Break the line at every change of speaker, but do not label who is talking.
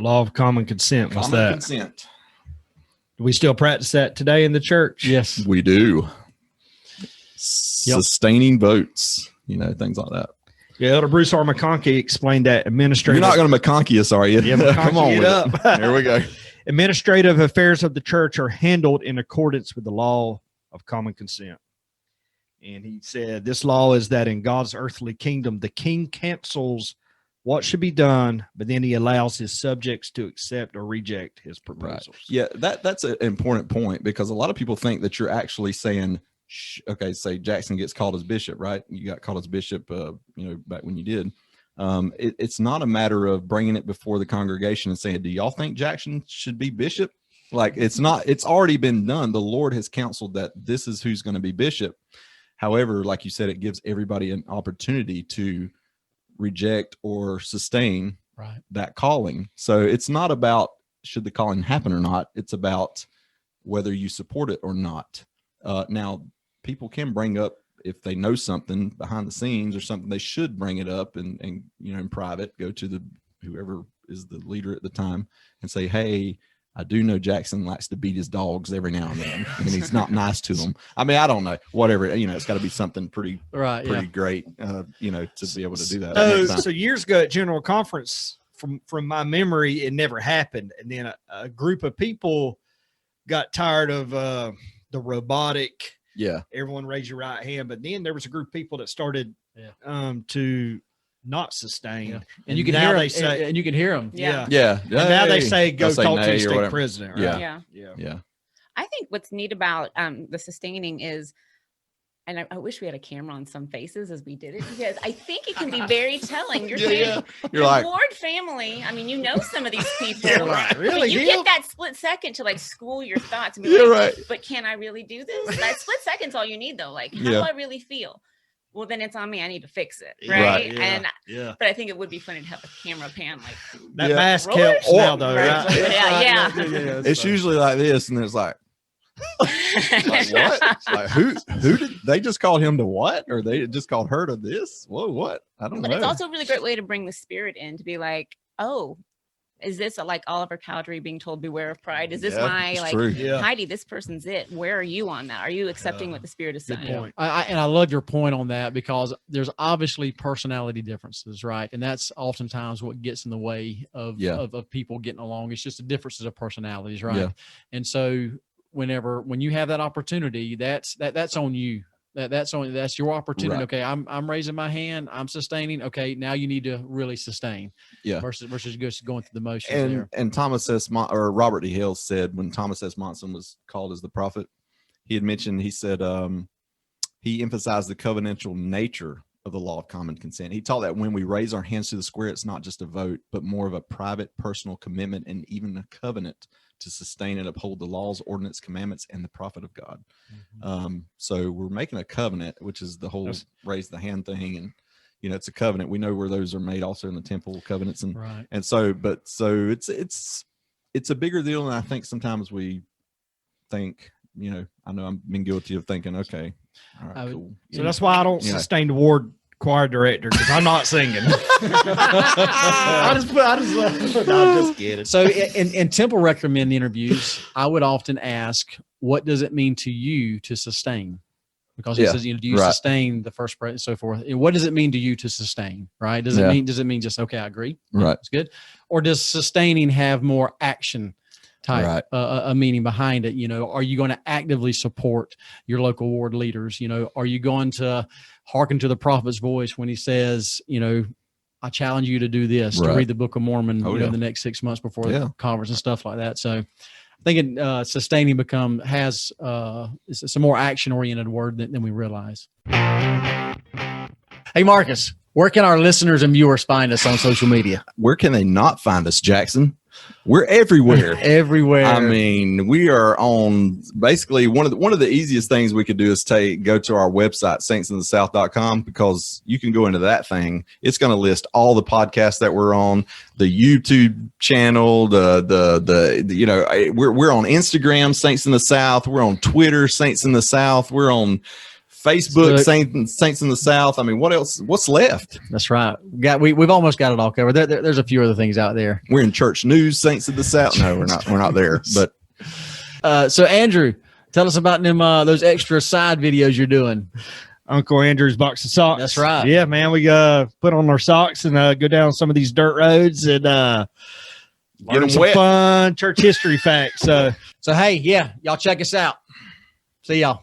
law of common consent. What's
Common
that?
consent.
Do we still practice that today in the church?
Yes.
We do. Sustaining votes, things like that.
Yeah, Elder Bruce R. McConkie explained that administrative.
You're not going to McConkie us, are you?
Yeah,
Come on with it. Here we go.
Administrative affairs of the church are handled in accordance with the law of common consent. And he said, this law is that in God's earthly kingdom, the king cancels what should be done, but then he allows his subjects to accept or reject his proposals.
Right. Yeah, that's an important point, because a lot of people think that you're actually saying, okay, say Jackson gets called as bishop, right? You got called as bishop, back when you did. It's not a matter of bringing it before the congregation and saying, do y'all think Jackson should be bishop? Like, it's not, it's already been done. The Lord has counseled that this is who's going to be bishop. However, like you said, it gives everybody an opportunity to reject or sustain that calling. So it's not about should the calling happen or not. It's about whether you support it or not. Now, people can bring up, if they know something behind the scenes or something, they should bring it up and in private, go to whoever is the leader at the time and say, hey, I do know Jackson likes to beat his dogs every now and then, and he's not nice to them. I mean, I don't know, whatever, it's got to be something pretty great, to be able to do that.
So years ago at General Conference, from my memory, it never happened. And then a group of people got tired of the robotic.
Yeah.
Everyone raise your right hand. But then there was a group of people that started to not sustain.
Yeah. And you can hear them. Say, and you can hear them.
Yeah.
And
now they say, go talk to the state president. Right?
Yeah.
I think what's neat about the sustaining is, and I wish we had a camera on some faces as we did it, because I think it can be very telling. You're like, Ward family. I mean, some of these people.
Like, really?
You get that split second to school your thoughts and be like, but can I really do this? That split second's all you need, though. Like, how do I really feel? Well, then it's on me. I need to fix it, right? But I think it would be funny to have a camber pan
that mask helps now, though. Right?
It's usually like this, and it's like what? Like who did they just call him to what? Or they just called her to this? Whoa, what? I don't know.
But it's also a really great way to bring the spirit in, to be like, oh, is this like Oliver Cowdery being told beware of pride? Is this Heidi, this person's it? Where are you on that? Are you accepting what the Spirit is saying?
Point. I love your point on that, because there's obviously personality differences, right? And that's oftentimes what gets in the way of people getting along. It's just the differences of personalities, right? Yeah. And so when you have that opportunity, that's on you. That's your opportunity. Right. Okay, I'm raising my hand. I'm sustaining. Okay, now you need to really sustain. Yeah. Versus just going through the motions.
And Thomas S. Robert D. Hale said, when Thomas S. Monson was called as the prophet, he said he emphasized the covenantal nature of the law of common consent. He taught that when we raise our hands to the square, it's not just a vote, but more of a private, personal commitment and even a covenant to sustain and uphold the laws, ordinance, commandments, and the prophet of God. Mm-hmm. So we're making a covenant, which is the whole raise the hand thing. And, it's a covenant. We know where those are made also in the temple covenants. And so it's a bigger deal than I think sometimes we think. I know I've been guilty of thinking, okay, all right, cool.
So that's why I don't sustain the ward choir director, because I'm not singing. I'm just kidding.
So in temple recommend interviews, I would often ask, what does it mean to you to sustain? Because he says, do you sustain the first prayer and so forth? And what does it mean to you to sustain? Right? Does it mean just, okay, I agree.
Right.
It's good. Or does sustaining have more action type a meaning behind it? Are you going to actively support your local ward leaders? Are you going to hearken to the prophet's voice when he says, I challenge you to do this, to read the Book of Mormon in the next 6 months before the conference and stuff like that. So I think sustaining has it's a more action oriented word than we realize. Hey, Marcus, where can our listeners and viewers find us on social media?
Where can they not find us, Jackson? We're everywhere.
Everywhere.
I mean, we are on basically one of the easiest things we could do is go to our website, saintsinthesouth.com, because you can go into that thing. It's going to list all the podcasts that we're on, the YouTube channel, we're on Instagram, Saints in the South. We're on Twitter, Saints in the South. We're on Facebook, Saints in the South. I mean, what else? What's left?
That's right. We've almost got it all covered. There's a few other things out there.
We're in church news, Saints in the South. No, we're not there. But
so Andrew, tell us about them those extra side videos you're doing.
Uncle Andrew's box of socks.
That's right.
Yeah, man. We put on our socks and go down some of these dirt roads and learn some fun church history facts. So
hey, yeah, y'all check us out. See y'all.